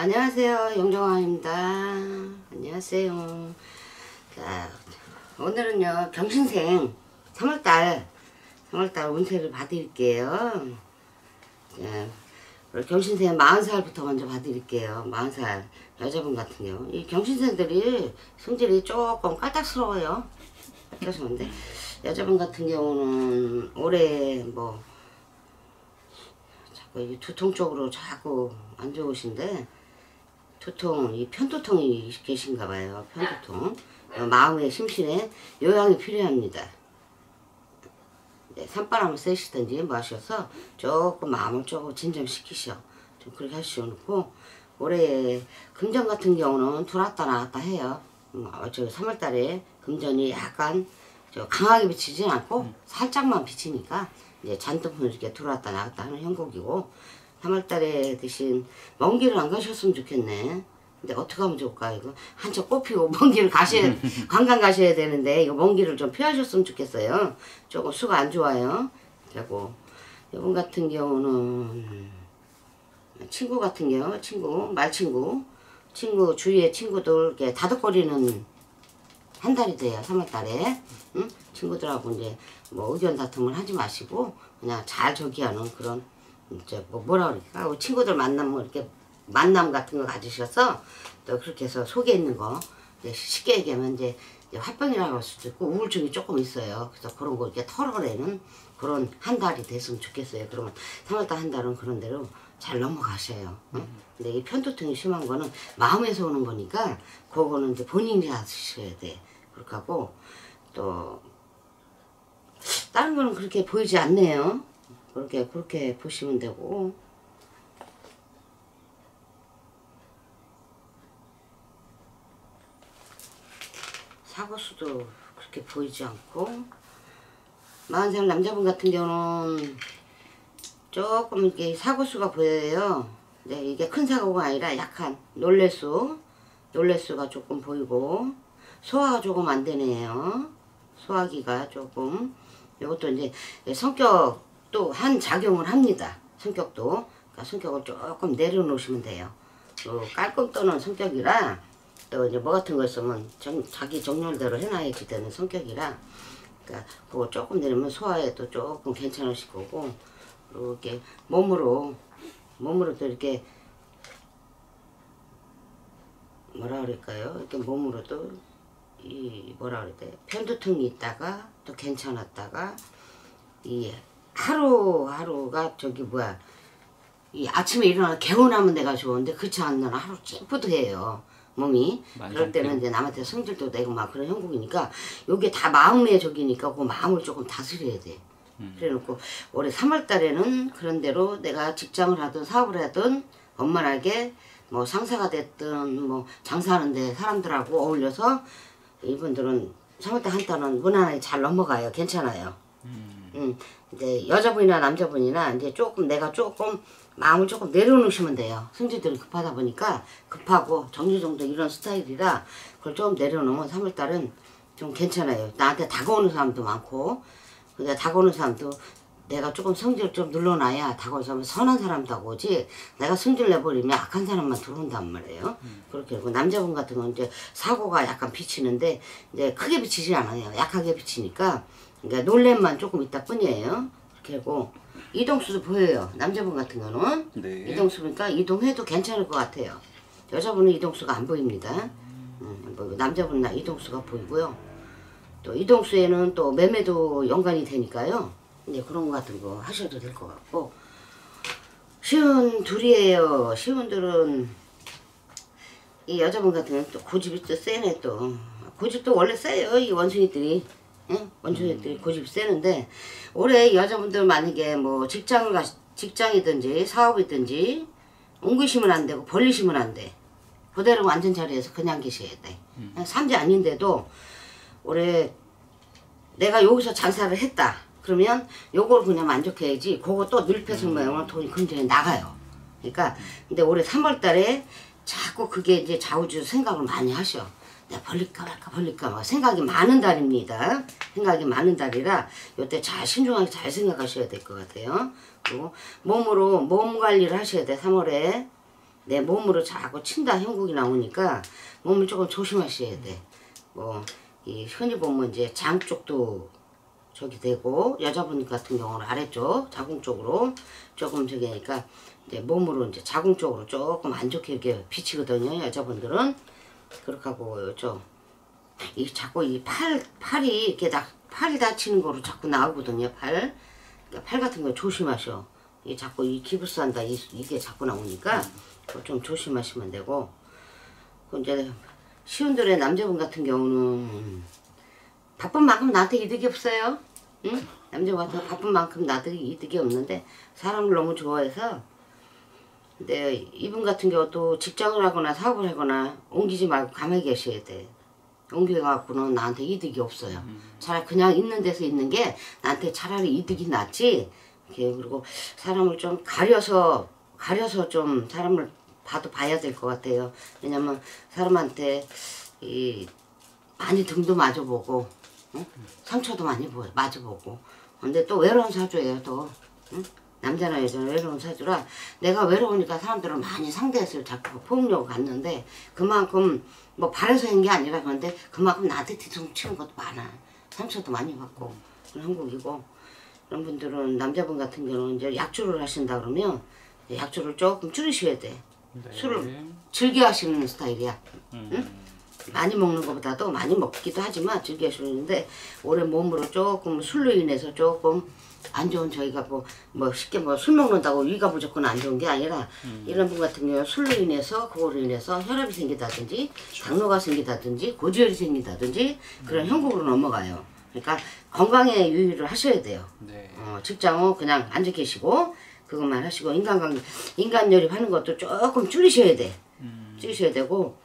안녕하세요, 영정아입니다. 안녕하세요. 자, 오늘은요 경신생 3월달 운세를 봐드릴게요. 자, 우리 경신생 40살부터 먼저 봐드릴게요. 40살 여자분 같은 경우 이 경신생들이 성질이 조금 까딱스러워요. 그런데 여자분 같은 경우는 올해 뭐 자꾸 두통 쪽으로 자꾸 안 좋으신데, 두통, 이 편두통이 계신가 봐요. 편두통. 마음의 심신에 요양이 필요합니다. 네, 산바람을 쐬시든지 뭐 하셔서 조금 마음을 조금 진정시키셔. 좀 그렇게 하시고, 올해 금전 같은 경우는 들어왔다 나왔다 해요. 저 3월달에 금전이 약간 강하게 비치진 않고 살짝만 비치니까 이제 잔뜩 이렇게 들어왔다 나왔다 하는 형국이고, 3월달에 대신 먼 길을 안 가셨으면 좋겠네. 근데 어떻게 하면 좋을까? 이거 한참 꽃피고 먼 길을 가셔야 관광 가셔야 되는데 이거 먼 길을 좀 피하셨으면 좋겠어요. 조금 수가 안 좋아요. 그리고 이분 같은 경우는 친구 같은 경우 말친구 주위에 친구들 이렇게 다독거리는 한 달이 돼요. 3월달에 친구들하고 이제 뭐 의견 다툼을 하지 마시고 그냥 잘 저기하는 그런 이제 뭐라 그럴까, 친구들 만나면 이렇게 만남 같은 거 가지셔서 또 그렇게 해서 속에 있는 거 이제 쉽게 얘기하면 이제 화병이라고 할 수도 있고 우울증이 조금 있어요. 그래서 그런 거 이렇게 털어내는 그런 한 달이 됐으면 좋겠어요. 그러면 3월달 한 달은 그런 대로 잘 넘어가셔요. 근데 이 편두통이 심한 거는 마음에서 오는 거니까 그거는 이제 본인이 하셔야 돼. 그렇게 하고 또 다른 거는 그렇게 보이지 않네요. 그렇게 보시면 되고, 사고수도 그렇게 보이지 않고, 40살 남자분 같은 경우는 조금 이게 사고수가 보여요. 네, 이게 큰 사고가 아니라 약간 놀래수가 조금 보이고, 소화가 조금 안 되네요. 소화기가 조금, 이것도 이제 성격도 한 작용을 합니다. 성격도. 그러니까 성격을 조금 내려놓으시면 돼요. 깔끔 떠는 성격이라, 또 이제 뭐 같은 거 있으면 자기 정열대로 해놔야지 되는 성격이라, 그러니까 그거 조금 내리면 소화에도 조금 괜찮으실 거고, 그리고 이렇게 몸으로도 이렇게 뭐라 그럴까요? 이렇게 몸으로도 이 뭐라 그래야 돼? 편두통이 있다가 또 괜찮았다가 이 하루가 이 아침에 일어나 개운하면 내가 좋은데 그렇지 않는 하루 찌뿌드해요 몸이. 그럴 때는 이제 남한테 성질도 내고 막 그런 형국이니까 요게 다 마음의 적이니까 그 마음을 조금 다스려야 돼. 그래 놓고 올해 3월달에는 그런 대로 내가 직장을 하든 사업을 하든 원만하게 뭐 상사가 됐든 뭐 장사하는데 사람들하고 어울려서 이분들은 3월달 한 달은 무난하게 잘 넘어가요. 괜찮아요. 이제 여자분이나 남자분이나 이제 내가 조금 마음을 조금 내려놓으시면 돼요. 성질들이 급하다 보니까 급하고 정리정돈 이런 스타일이라 그걸 좀 내려놓으면 3월달은 좀 괜찮아요. 나한테 다가오는 사람도 많고, 근데 다가오는 사람도 내가 조금 성질을 좀 눌러놔야 다가오는 사람은 선한 사람도 하고 오지, 내가 성질 내버리면 악한 사람만 들어온단 말이에요. 그렇게 하고 남자분 같은 건 이제 사고가 약간 비치는데 이제 크게 비치지 않아요. 약하게 비치니까 그러니까 놀램만 조금 있다 뿐이에요. 그렇게 하고 이동수도 보여요. 남자분 같은 거는 네. 이동수 보니까 이동해도 괜찮을 것 같아요. 여자분은 이동수가 안 보입니다. 남자분은 이동수가 보이고요. 또 이동수에는 또 매매도 연관이 되니까요. 이제 그런 거 같은 거 하셔도 될 것 같고, 시운둘이에요. 시운둘은 이 여자분 같은 경우는 또 고집이 또 세네. 또 고집도 원래 세요. 이 원숭이들이. 응? 원숭이들이 고집이 세는데, 올해 여자분들 만약에 뭐 직장이든지 사업이든지 옮기시면 안 되고 벌리시면 안 돼. 그대로 앉은 자리에서 그냥 계셔야 돼. 삼재 아닌데도 올해 내가 여기서 장사를 했다 그러면 요걸 그냥 만족해야지, 그거 또 늙혀서 모양은 돈이 금전에 나가요. 그러니까 근데 올해 3월달에 자꾸 그게 이제 좌우지우 생각을 많이 하셔. 내가 벌릴까 말까 생각이 많은 달입니다. 생각이 많은 달이라 요때 잘 신중하게 잘 생각하셔야 될 것 같아요. 그리고 몸 관리를 하셔야 돼. 3월에 내 몸으로 자꾸 친다 형국이 나오니까 몸을 조금 조심하셔야 돼. 뭐 이 흔히 보면 이제 장 쪽도 저기 되고 여자분 같은 경우는 아래쪽 자궁 쪽으로 조금 저기 하니까 이제 몸으로 이제 자궁 쪽으로 조금 안 좋게 이렇게 비치거든요. 여자분들은 그렇게 하고 이 자꾸 이 팔이 이렇게 팔이 다치는 거로 자꾸 나오거든요. 그러니까 팔 같은 거 조심하셔. 이 자꾸 이 기부스한다 이게 자꾸 나오니까 그거 좀 조심하시면 되고. 이제 시운들의 남자분 같은 경우는 바쁜 만큼 나한테 이득이 없어요. 응? 남자분 같은 바쁜 만큼 나한테 이득이 없는데 사람을 너무 좋아해서. 근데 이분 같은 경우도 직장을 하거나 사업을 하거나 옮기지 말고 가만히 계셔야 돼. 옮겨갖고는 나한테 이득이 없어요. 차라리 그냥 있는 데서 있는 게 나한테 차라리 이득이 낫지. 그리고 사람을 좀 가려서 좀 사람을 봐야 될 것 같아요. 왜냐면 사람한테 많이 등도 맞아보고, 응? 상처도 많이 맞아보고. 근데 또 외로운 사주예요. 또 응? 남자나 여자나 외로운 사주라 내가 외로우니까 사람들을 많이 상대해서 자꾸 포용력을 갖는데 그만큼 뭐 바래서 한 게 아니라 그런데 그만큼 나한테 뒤통수 치는 것도 많아. 상처도 많이 받고 그런 한국이고. 그런 분들은 남자분 같은 경우는 이제 약주를 하신다 그러면 약주를 조금 줄이셔야 돼. 네. 술을 즐겨 하시는 스타일이야. 응? 많이 먹는 것보다도 많이 먹기도 하지만 즐겨 하시는데 오래 몸으로 조금 술로 인해서 조금 안 좋은 저희가 뭐 쉽게 뭐 술 먹는다고 위가 무조건 안 좋은 게 아니라 이런 분 같은 경우는 술로 인해서 그거로 인해서 혈압이 생기다든지 당뇨가 생기다든지 고지혈이 생기다든지 그런 형국으로 넘어가요. 그러니까 건강에 유의를 하셔야 돼요. 네. 직장은 그냥 앉아 계시고 그것만 하시고 인간 열입하는 것도 조금 줄이셔야 돼. 줄이셔야 되고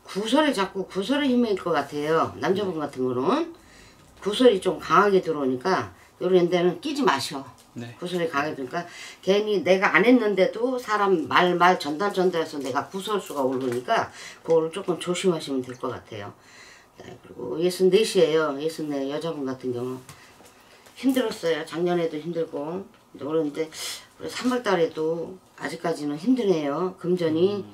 구설에 힘일 것 같아요. 남자분 같은 거는 구설이 좀 강하게 들어오니까 이런 데는 끼지 마셔. 네. 구설이 강하게 들으니까 괜히 내가 안 했는데도 사람 말 전달해서 내가 구설수가 오르니까 그거를 조금 조심하시면 될 것 같아요. 네, 그리고 64이에요. 64 여자분 같은 경우 힘들었어요. 작년에도 힘들고 그런데 3월달에도 아직까지는 힘드네요. 금전이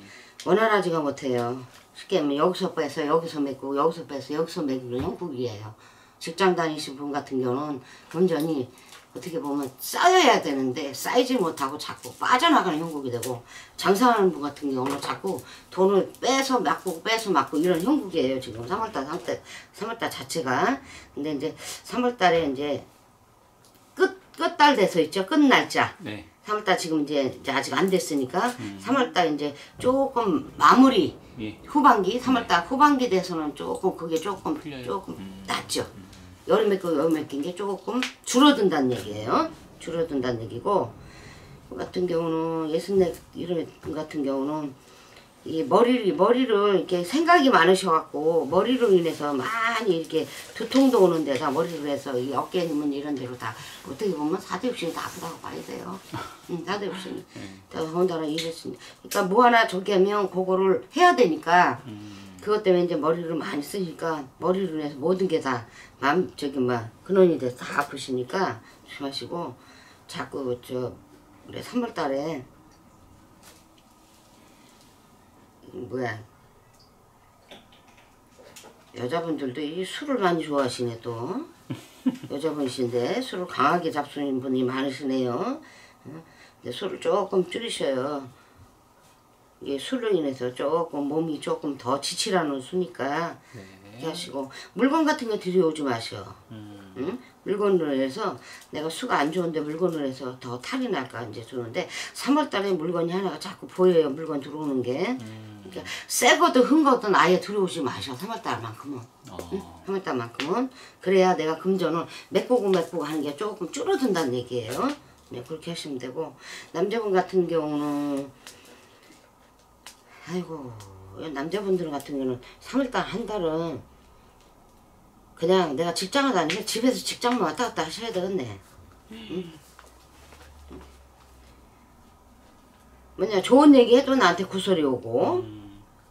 원활하지가 못해요. 쉽게 하면 여기서 빼서 여기서 맺고 여기서 빼서 여기서 맺는 형국이에요. 직장 다니신 분 같은 경우는 금전이 어떻게 보면 쌓여야 되는데 쌓이지 못하고 자꾸 빠져나가는 형국이 되고 장사하는 분 같은 경우는 자꾸 돈을 빼서 맞고 이런 형국이에요. 지금 3월달 자체가. 근데 이제 3월달에 이제 끝달 돼서 있죠. 끝날짜. 네. 3월달 지금 이제 아직 안 됐으니까 3월달 이제 조금 마무리 예. 후반기 3월달 후반기 돼서는 그게 조금 낫죠. 여름에 낀 게 조금 줄어든다는 얘기예요. 줄어든다는 얘기고 그 같은 경우는 예순네 이런 같은 경우는 이 머리를 이렇게 생각이 많으셔갖고 머리로 인해서 많이 이렇게 두통도 오는 데다 머리로 해서 이 어깨 힘은 이런 데로 다 어떻게 보면 사대육신이 다 아프다고 봐야 돼요. 사대육신이 더군다나 이랬으니 그러니까 뭐 하나 저기 하면 그거를 해야 되니까 그것 때문에 이제 머리를 많이 쓰니까 머리로 인해서 모든 게 다 근원이 돼서 다 아프시니까 조심하시고 자꾸 올해 3월달에 여자분들도 이 술을 많이 좋아하시네 또. 여자분이신데 술을 강하게 잡수는 분이 많으시네요. 근데 술을 조금 줄이셔요. 이게 술로 인해서 조금 몸이 조금 더 지치라는 수니까 이렇게 하시고 물건 같은 거 들여오지 마셔. 응? 물건으로 해서 내가 수가 안 좋은데 물건으로 해서 더 탈이 날까 이제 주는데 3월달에 물건이 하나가 자꾸 보여요. 물건 들어오는 게. 그러니까 새 거든 흥 거든 아예 들어오지 마셔. 3월달만큼은. 응? 3월달만큼은. 그래야 내가 금전을 맺고 하는 게 조금 줄어든다는 얘기예요. 네, 그렇게 하시면 되고 남자분 같은 경우는 아이고 남자분들 같은 경우는 3월달 한 달은 그냥 내가 직장을 다니면 집에서 직장만 왔다 갔다 하셔야 되겠네. 응? 뭐냐 좋은 얘기 해도 나한테 구설이 오고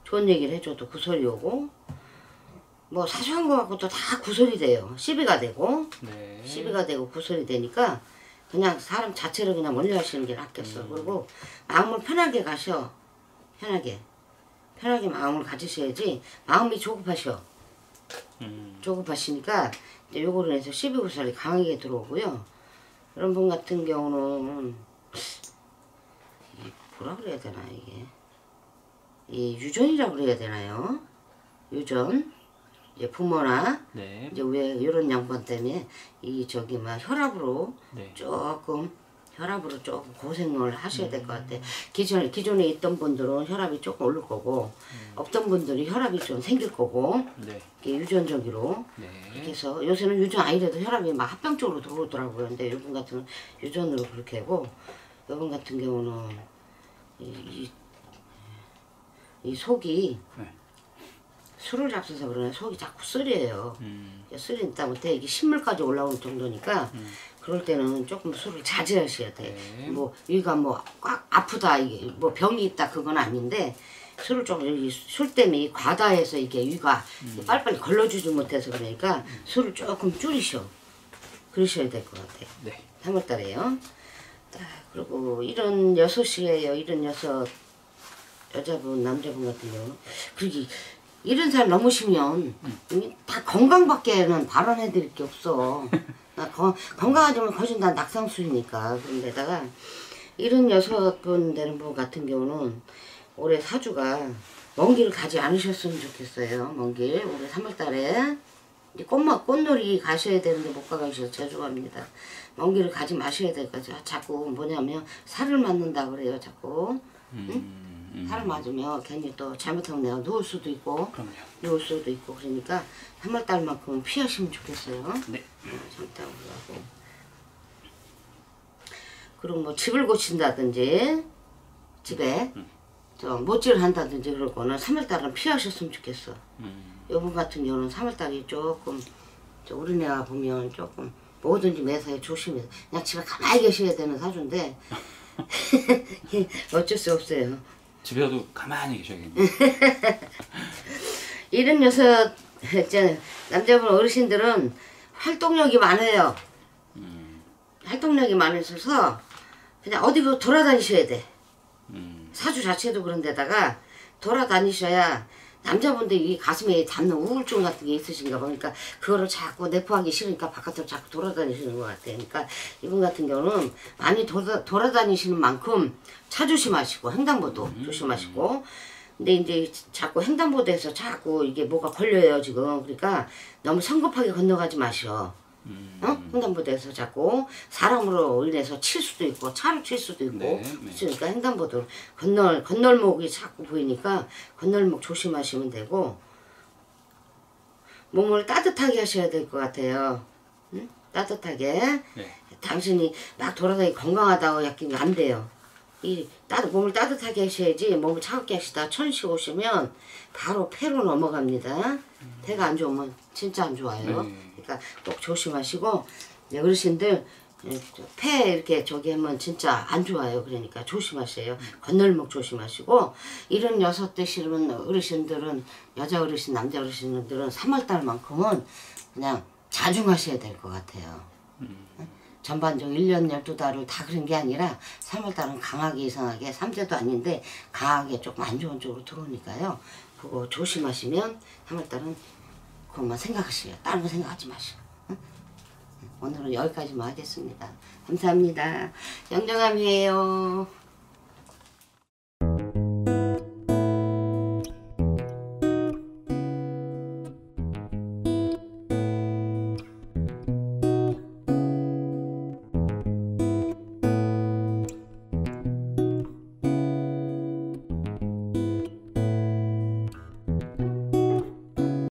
좋은 얘기를 해줘도 구설이 오고 뭐 사소한 거 갖고도 다 구설이 돼요. 시비가 되고 네. 시비가 되고 구설이 되니까 그냥 사람 자체를 그냥 멀리 하시는 게 낫겠어. 그리고 마음을 편하게 가셔. 편하게 마음을 가지셔야지. 마음이 조급하셔. 조급하시니까 이제 요거로 해서 12구살이 강하게 들어오고요. 이런 분 같은 경우는 뭐라 그래야 되나 이게 이 유전이라고 그래야 되나요? 유전. 이제 부모나 네. 이제 왜 이런 양반 때문에 이 저기 막 혈압으로 네. 조금 고생을 하셔야 될 것 같아. 기존에 있던 분들은 혈압이 조금 오를 거고 없던 분들이 혈압이 좀 생길 거고 네. 이게 유전적으로 네. 그래서 요새는 유전 아니래도 혈압이 막 합병적으로 들어오더라고요. 근데 이분 같은 경우는 유전으로 그렇게 하고 이분 같은 경우는 이 속이 네. 술을 잡숴서 그러나 속이 자꾸 쓰려요. 쓰린다 못해 이게 신물까지 올라오는 정도니까 그럴 때는 조금 술을 자제하셔야 돼. 네. 뭐 위가 뭐 꽉 아프다 이게 뭐 병이 있다 그건 아닌데 술을 좀 술 때문에 과다해서 이게 위가 빨리빨리 걸러주지 못해서 그러니까 술을 조금 줄이셔. 그러셔야 될 것 같아. 네. 3월달에요. 그리고 76이에요. 76 여자분 남자분 같은 경우 그러기 70살 넘으시면 다 건강밖에는 발언해드릴 게 없어. 건강하지만 거진 다 낙상수이니까. 그런데다가 76분 되는 분 같은 경우는 올해 사주가 먼 길 가지 않으셨으면 좋겠어요. 먼 길. 올해 3월달에 이제 꽃놀이 가셔야 되는데 못 가셔서 죄송합니다. 먼 길을 가지 마셔야 될 거죠. 자꾸 뭐냐면 살을 맞는다 그래요. 자꾸. 응? 살을 맞으면 괜히 또 잘못하면 내가 누울 수도 있고 그럼요. 누울 수도 있고 그러니까 3월달만큼은 피하시면 좋겠어요. 네. 잘못하고 그러고. 그리고 뭐 집을 고친다든지 집에 좀 못질을 한다든지 그럴 거는 3월달은 피하셨으면 좋겠어. 요분 같은 경우는 3월달이 조금 우리네가 보면 조금 뭐든지 매사에 조심해서 그냥 집에 가만히 계셔야 되는 사주인데 어쩔 수 없어요. 집에서도 가만히 계셔야겠네요. 76 남자분 어르신들은 활동력이 많아요. 활동력이 많으셔서 그냥 어디 돌아다니셔야 돼. 사주 자체도 그런데다가 돌아다니셔야 남자분들이 가슴에 닿는 우울증 같은 게 있으신가 봐. 그러니까 그거를 자꾸 내포하기 싫으니까 바깥으로 자꾸 돌아다니시는 것 같아. 그러니까 이분 같은 경우는 많이 돌아다니시는 만큼 차 조심하시고 횡단보도 조심하시고 근데 이제 자꾸 횡단보도에서 자꾸 이게 뭐가 걸려요 지금. 그러니까 너무 성급하게 건너가지 마셔. 횡단보도에서 자꾸 사람으로 인해서 칠 수도 있고 차로 칠 수도 있고 네, 그러니까 횡단보도 건널목이 자꾸 보이니까 건널목 조심하시면 되고 몸을 따뜻하게 하셔야 될 것 같아요. 응? 따뜻하게. 네. 당신이 막 돌아다니 건강하다고 약간 안 돼요. 몸을 따뜻하게 하셔야지. 몸을 차갑게 하시다 천시 오시면 바로 폐로 넘어갑니다. 폐가 안 좋으면 진짜 안 좋아요. 그러니까 꼭 조심하시고 어르신들 폐 이렇게 저기 하면 진짜 안 좋아요. 그러니까 조심하세요. 건널목 조심하시고 76 되시는 어르신들은 여자 어르신 남자 어르신들은 3월달만큼은 그냥 자중하셔야 될 것 같아요. 전반적으로 1년 12달을 다 그런 게 아니라 3월달은 강하게 이상하게 3세도 아닌데 강하게 조금 안 좋은 쪽으로 들어오니까요. 그거 조심하시면 3월달은 그것만 생각하시요. 다른 거 생각하지 마시고. 응? 오늘은 여기까지만 하겠습니다. 감사합니다. 영정함이에요.